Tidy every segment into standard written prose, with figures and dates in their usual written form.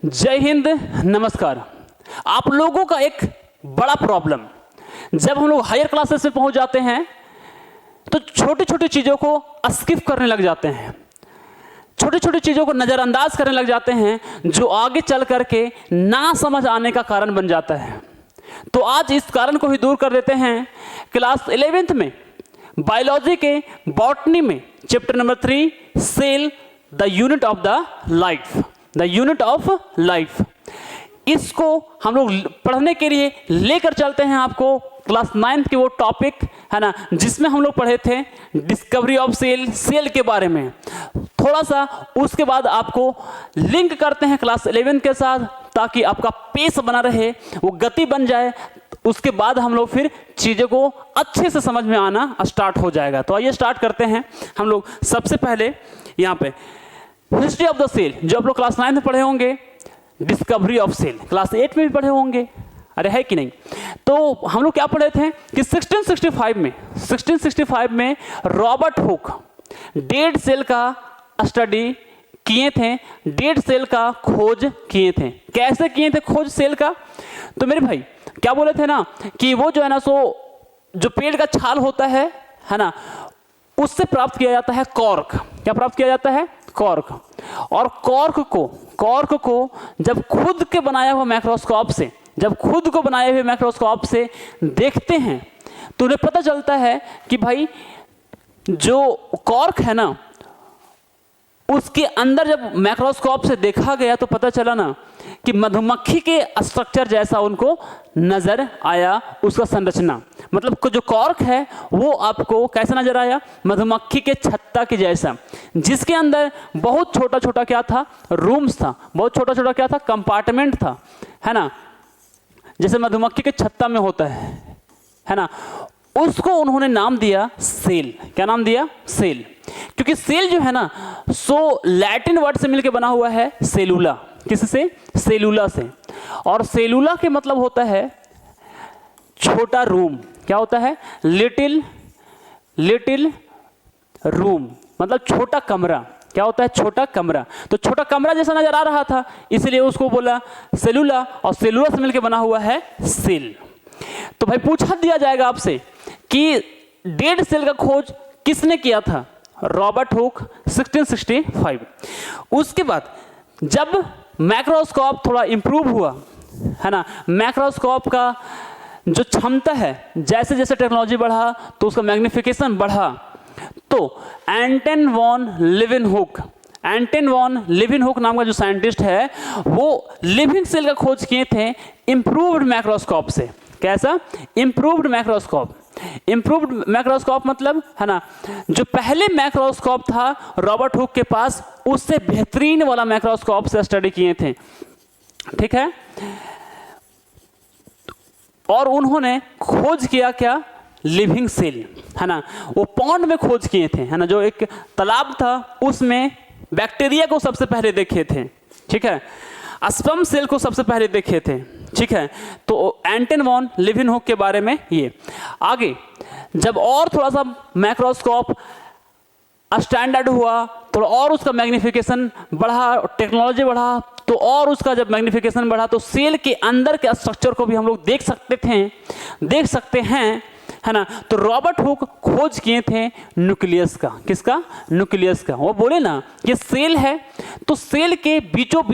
जय हिंद, नमस्कार। आप लोगों का एक बड़ा प्रॉब्लम, जब हम लोग हायर क्लासेस में पहुंच जाते हैं तो छोटी छोटी चीज़ों को स्किप करने लग जाते हैं, छोटी छोटी चीज़ों को नज़रअंदाज करने लग जाते हैं, जो आगे चल करके ना समझ आने का कारण बन जाता है। तो आज इस कारण को ही दूर कर देते हैं। क्लास 11th में बायोलॉजी के बॉटनी में chapter number 3 cell the unit of the life, the unit of life, इसको हम लोग पढ़ने के लिए लेकर चलते हैं आपको क्लास 9th की वो टॉपिक है ना, जिसमें हम लोग पढ़े थे डिस्कवरी ऑफ सेल, सेल के बारे में थोड़ा सा। उसके बाद आपको लिंक करते हैं क्लास 11 के साथ, ताकि आपका पेस बना रहे, वो गति बन जाए। उसके बाद हम लोग फिर चीज़ों को अच्छे से समझ में आना स्टार्ट हो जाएगा। तो आइए स्टार्ट करते हैं। हम लोग सबसे पहले यहाँ पे हिस्ट्री ऑफ द सेल, जो आप लोग क्लास 9 में पढ़े होंगे, डिस्कवरी ऑफ सेल क्लास 8 में भी पढ़े होंगे, अरे है कि नहीं। तो हम लोग क्या पढ़े थे कि 1665 में रॉबर्ट हुक डेड सेल का स्टडी किए थे, डेड सेल का खोज किए थे। कैसे किए थे खोज सेल का? तो मेरे भाई क्या बोले थे ना कि वो जो है ना, सो जो पेड़ का छाल होता है ना, उससे प्राप्त किया जाता है कॉर्क। क्या प्राप्त किया जाता है? कॉर्क। और कॉर्क को जब खुद के बनाया हुआ माइक्रोस्कोप से, जब खुद को बनाए हुए माइक्रोस्कोप से देखते हैं तो उन्हें पता चलता है कि भाई जो कॉर्क है ना, उसके अंदर जब माइक्रोस्कोप से देखा गया तो पता चला ना कि मधुमक्खी के स्ट्रक्चर जैसा उनको नजर आया, उसका संरचना। मतलब जो कॉर्क है वो आपको कैसा नजर आया? मधुमक्खी के छत्ता के जैसा, जिसके अंदर बहुत छोटा छोटा क्या था? रूम्स था, बहुत छोटा छोटा क्या था? कंपार्टमेंट था, है ना, जैसे मधुमक्खी के छत्ता में होता है ना। उसको उन्होंने नाम दिया सेल। क्या नाम दिया? सेल। क्योंकि सेल जो है ना, सो लैटिन वर्ड से मिलकर बना हुआ है सेलुला। किससे? सेलुला से। और सेलुला के मतलब होता है छोटा रूम। क्या होता है? लिटिल रूम, मतलब छोटा कमरा। क्या होता है? छोटा कमरा। तो छोटा कमरा जैसा नजर आ रहा था, इसलिए उसको बोला सेलुला, और सेलुला से मिलकर बना हुआ है सेल। तो भाई पूछा दिया जाएगा आपसे कि डेड सेल का खोज किसने किया था? Robert Hooke, 1665। उसके बाद जब माइक्रोस्कोप थोड़ा इंप्रूव हुआ है ना, माइक्रोस्कोप का जो क्षमता है, जैसे जैसे टेक्नोलॉजी बढ़ा तो उसका मैग्निफिकेशन बढ़ा, तो एंटन वॉन लिविनहुक नाम का जो साइंटिस्ट है, वो लिविंग सेल का खोज किए थे इंप्रूव्ड माइक्रोस्कोप से। कैसा? Improved microscope. इंप्रूव्ड माइक्रोस्कोप मतलब है ना, जो पहले माइक्रोस्कोप था रॉबर्ट हुक के पास, उससे बेहतरीन वाला माइक्रोस्कोप से स्टडी किए थे। ठीक है। और उन्होंने खोज किया क्या? लिविंग सेल, है ना। वो पॉन्ड में खोज किए थे, है ना, जो एक तालाब था उसमें बैक्टीरिया को सबसे पहले देखे थे। ठीक है। स्पर्म सेल को सबसे पहले देखे थे। ठीक है। तो एंटन वॉन लिविनहुक के बारे में ये। आगे जब और थोड़ा सा माइक्रोस्कोप स्टैंडर्ड हुआ, थोड़ा और उसका मैग्निफिकेशन बढ़ा, टेक्नोलॉजी बढ़ा, तो और उसका जब मैग्निफिकेशन बढ़ा तो सेल के अंदर के स्ट्रक्चर को भी हम लोग देख सकते हैं, है ना। तो रॉबर्ट हुक खोज किए थे न्यूक्लियस का। किसका? न्यूक्लियस का। वो बोले ना ये सेल है, तो सेल के बीचों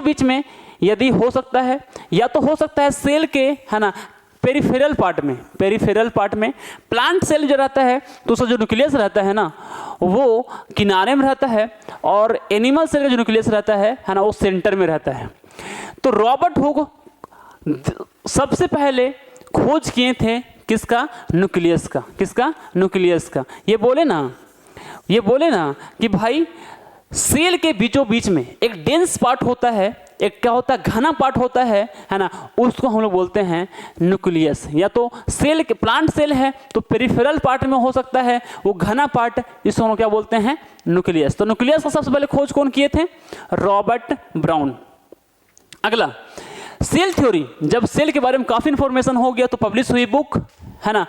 बीच में यदि हो सकता है, या तो हो सकता है सेल के, है ना, पेरिफेरल पार्ट में प्लांट सेल जो रहता है तो उसका जो न्यूक्लियस रहता है ना, वो किनारे में रहता है, और एनिमल सेल का जो न्यूक्लियस रहता है ना, वो सेंटर में रहता है। तो रॉबर्ट हुक सबसे पहले खोज किए थे किसका? न्यूक्लियस का। किसका? न्यूक्लियस का। ये बोले ना कि भाई सेल के बीचों बीच में एक डेंस पार्ट होता है, एक क्या होता है? घना पार्ट होता है ना, उसको हम लोग बोलते हैं न्यूक्लियस। या तो सेल के प्लांट सेल है तो पेरिफेरल पार्ट में हो सकता है वो घना पार्ट, इसको हम लोग क्या बोलते हैं? न्यूक्लियस। तो न्यूक्लियस का सबसे पहले खोज कौन किए थे? Robert brown. अगला सेल थ्योरी। जब सेल के बारे में काफी इंफॉर्मेशन हो गया तो पब्लिश हुई बुक, है ना।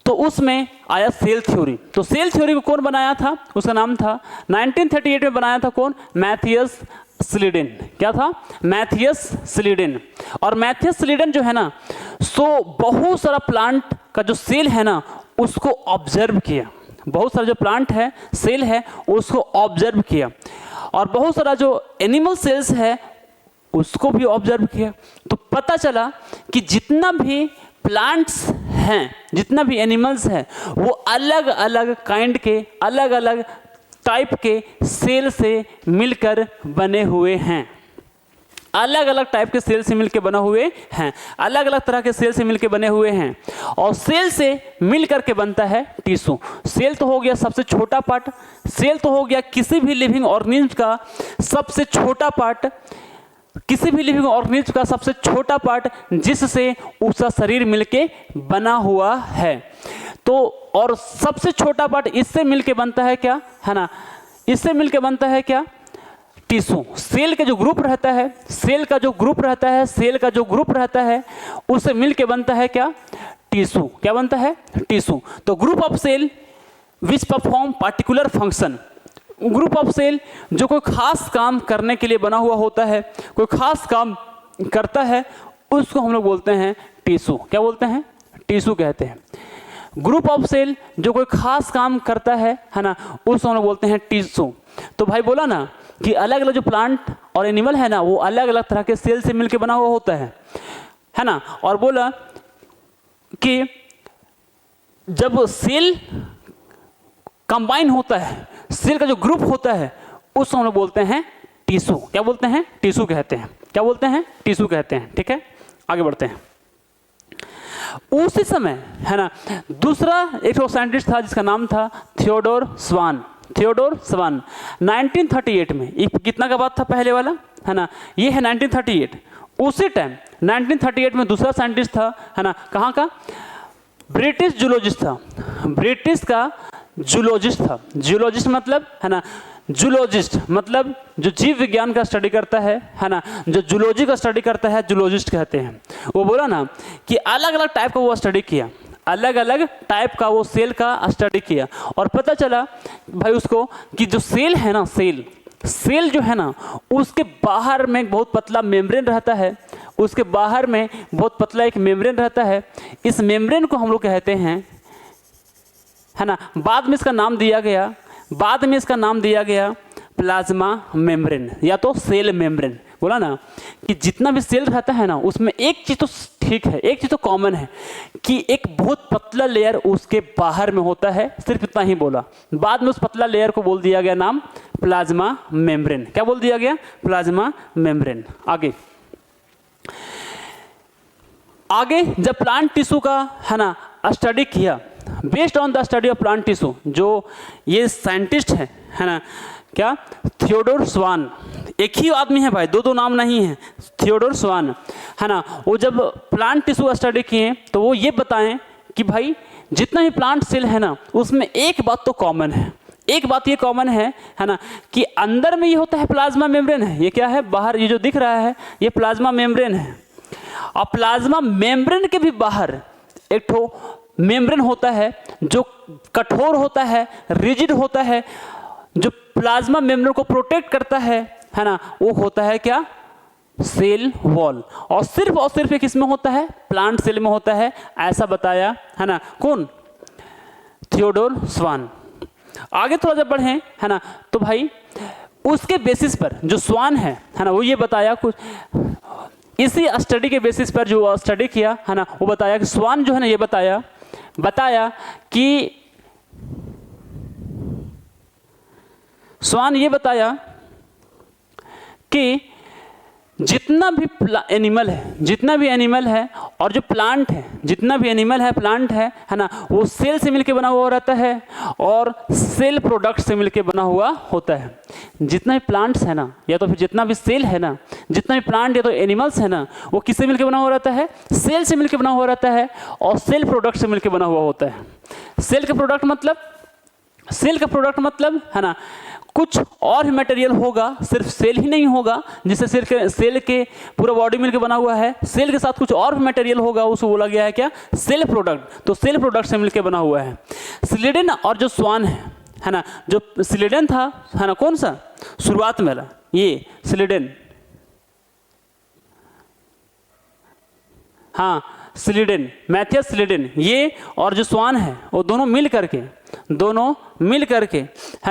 तो उसमें आया सेल थ्योरी। तो सेल थ्योरी को कौन बनाया था, उसका नाम था 1938 में बनाया था कौन, मैथियस स्लीडेन। क्या था, मैथियस स्लीडेन। और मैथियस स्लीडेन जो है ना, सो बहुत सारा प्लांट का जो सेल है ना उसको ऑब्जर्व किया, बहुत सारा जो प्लांट है सेल है उसको ऑब्जर्व किया, और बहुत सारा जो एनिमल सेल्स है उसको भी ऑब्जर्व किया। तो पता चला कि जितना भी प्लांट्स हैं, जितना भी एनिमल्स हैं, वो अलग अलग काइंड के, अलग अलग टाइप के सेल से मिलकर बने हुए हैं, अलग अलग टाइप के सेल से मिलकर बने हुए हैं, अलग अलग तरह के सेल से मिलकर बने हुए हैं। और सेल से मिलकर के बनता है टिश्यू। सेल तो हो गया सबसे छोटा पार्ट, सेल तो हो गया किसी भी लिविंग ऑर्गेनिज्म का सबसे छोटा पार्ट, किसी भी लिविंग ऑर्गेनिज्म का सबसे छोटा पार्ट जिससे उसका शरीर मिलके बना हुआ है। तो और सबसे छोटा पार्ट इससे मिलके बनता है क्या, है ना, इससे मिलके बनता है क्या, टिश्यू। सेल का जो ग्रुप रहता है, सेल का जो ग्रुप रहता है, सेल का जो ग्रुप रहता है उससे मिलके बनता है क्या, टिश्यू। क्या बनता है, टिश्यू। तो group of cell which perform particular function, group of cell जो कोई खास काम करने के लिए बना हुआ होता है, कोई खास काम करता है, उसको हम लोग बोलते हैं टिश्यू। क्या बोलते हैं, टिश्यू कहते हैं। ग्रुप ऑफ सेल जो कोई खास काम करता है ना, उसको हम लोग बोलते हैं टिश्यू। तो भाई बोला ना कि अलग अलग जो प्लांट और एनिमल है ना वो अलग अलग तरह के सेल से मिलकर बना हुआ होता है ना। और बोला कि जब सेल कंबाइन होता है, सेल का जो ग्रुप होता है उसको हम लोग बोलते हैं टिश्यू। क्या बोलते हैं, टिश्यू कहते हैं। क्या बोलते हैं, टिश्यू कहते हैं। ठीक है, आगे बढ़ते हैं। उसी समय है ना दूसरा एक साइंटिस्ट था जिसका नाम था थियोडोर स्वान। थियोडोर स्वान 1938 में, ये कितना का बात था पहले वाला, है ना, ये है 1938। उसी टाइम 1938 में दूसरा साइंटिस्ट था, है ना, कहाँ का, ब्रिटिश जूलॉजिस्ट था, ब्रिटिश का जूलॉजिस्ट था। जूलॉजिस्ट मतलब, है ना, जूलॉजिस्ट मतलब जो जीव विज्ञान का स्टडी करता है ना, जो जूलॉजी का स्टडी करता है जूलॉजिस्ट कहते हैं। वो बोला ना कि अलग अलग टाइप का वो स्टडी किया, अलग अलग टाइप का वो सेल का स्टडी किया, और पता चला भाई उसको कि जो सेल है ना, सेल जो है ना उसके बाहर में एक बहुत पतला मेम्ब्रेन रहता है, उसके बाहर में बहुत पतला एक मेम्ब्रेन रहता है। इस मेम्ब्रेन को हम लोग कहते हैं, है ना, बाद में इसका नाम दिया गया प्लाज्मा मेम्ब्रेन या तो सेल मेम्ब्रेन। बोला ना कि जितना भी सेल रहता है ना उसमें एक चीज़ तो ठीक है, एक चीज़ तो कॉमन है कि एक बहुत पतला लेयर उसके बाहर में होता है, सिर्फ इतना ही बोला। बाद में उस पतला लेयर को बोल दिया गया नाम प्लाज्मा मेम्ब्रेन। क्या बोल दिया गया, प्लाज्मा मेम्ब्रेन। आगे जब प्लांट टिश्यू का, है ना, स्टडी किया, based on the study of plant tissue, जो ये साइंटिस्ट है ना, क्या, थियोडोर स्वान, एक ही आदमी है भाई, दो नाम नहीं है, थियोडोर स्वान, है ना। वो जब प्लांट टिश्यू का स्टडी किए तो वो ये बताएं कि भाई जितना भी प्लांट सेल है ना उसमें एक बात तो कॉमन है, एक बात ये कॉमन है ना, कि अंदर में ये होता है प्लाज्मा मेम्ब्रेन है, ये क्या है, बाहर ये जो दिख रहा है ये प्लाज्मा मेम्ब्रेन है। और प्लाज्मा मेम्ब्रेन के भी बाहर एक ठो मेम्ब्रेन होता है जो कठोर होता है, रिजिड होता है, जो प्लाज्मा मेम्ब्रेन को प्रोटेक्ट करता है ना, वो होता है क्या, सेल वॉल। और सिर्फ एक इसमें होता है, प्लांट सेल में होता है, ऐसा बताया, है ना, कौन, थियोडोर स्वान। आगे थोड़ा जब बढ़े, है ना, तो भाई उसके बेसिस पर जो स्वान है ना, वो ये बताया कुछ, इसी स्टडी के बेसिस पर जो स्टडी किया, है ना, वो बताया कि स्वान जो है ना ये बताया कि स्वान ये बताया कि जितना भी एनिमल है और जो प्लांट है, जितना भी एनिमल है, प्लांट है ना, वो सेल से मिलके बना हुआ रहता है और सेल प्रोडक्ट से मिलके बना हुआ होता है। जितना भी प्लांट्स है ना, या तो फिर जितना भी सेल है ना, जितना भी प्लांट या तो एनिमल्स है ना, वो किससे मिलके बना हुआ रहता है, सेल से मिलके बना हुआ रहता है और सेल प्रोडक्ट से मिलके बना हुआ होता है। सेल का प्रोडक्ट मतलब, है ना, कुछ और भी मटेरियल होगा, सिर्फ सेल ही नहीं होगा, जिससे सेल के पूरा बॉडी मिलकर बना हुआ है, सेल के साथ कुछ और भी मटेरियल होगा, उसको बोला गया है क्या, सेल प्रोडक्ट। तो सेल प्रोडक्ट से मिलकर बना हुआ है। स्लिडेन और जो स्वान है ना, जो स्लिडेन था है ना, कौन सा शुरुआत में वाला, ये स्लिडेन, हाँ स्लिडेन, मैथियस स्लिडेन, ये और जो स्वान है वो दोनों मिल करके है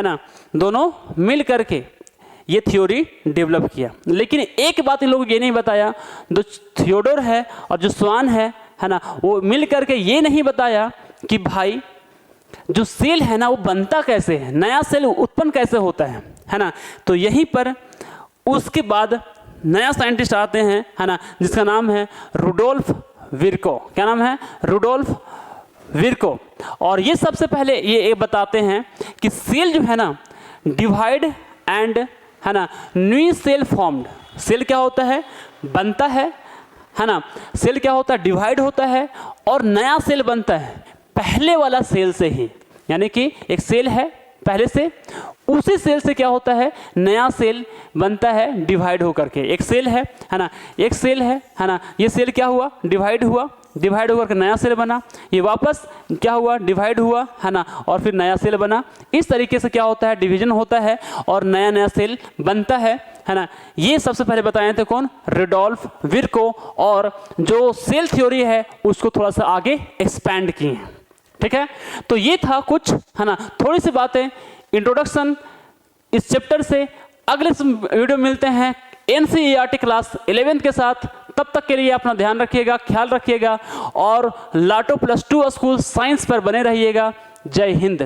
ना, दोनों मिल करके ये थ्योरी डेवलप किया। लेकिन एक बात इन लोगों को ये नहीं बताया, जो थियोडोर है और जो स्वान है ना, वो मिल करके ये नहीं बताया कि भाई जो सेल है ना वो बनता कैसे है, नया सेल उत्पन्न कैसे होता है ना। तो यहीं पर उसके बाद नया साइंटिस्ट आते हैं है ना, जिसका नाम है रुडोल्फ विर्को। क्या नाम है, रुडोल्फ विर्को। और ये सबसे पहले ये बताते हैं कि सेल जो है ना डिवाइड एंड है ना न्यू सेल फॉर्म्ड। सेल क्या होता है, बनता है ना, सेल क्या होता है, डिवाइड होता है और नया सेल बनता है पहले वाला सेल से ही। यानी कि एक सेल है पहले से, उसी सेल से क्या होता है, नया सेल बनता है डिवाइड होकर के। एक सेल है ना, एक सेल है ना, ये सेल क्या हुआ, डिवाइड हुआ, डिवाइड होकर के नया सेल बना, ये वापस क्या हुआ, डिवाइड हुआ है ना, और फिर नया सेल बना। इस तरीके से क्या होता है, डिवीजन होता है और नया नया सेल बनता है ना। ये सबसे पहले बताए थे कौन, रुडोल्फ विर्को। और जो सेल थ्योरी है उसको थोड़ा सा आगे एक्सपैंड किए हैं। ठीक है, तो ये था कुछ है ना, थोड़ी सी बातें इंट्रोडक्शन इस चैप्टर से। अगले वीडियो मिलते हैं NCERT क्लास 11th के साथ। तब तक के लिए अपना ध्यान रखिएगा, ख्याल रखिएगा और लाटो +2 स्कूल साइंस पर बने रहिएगा। जय हिंद।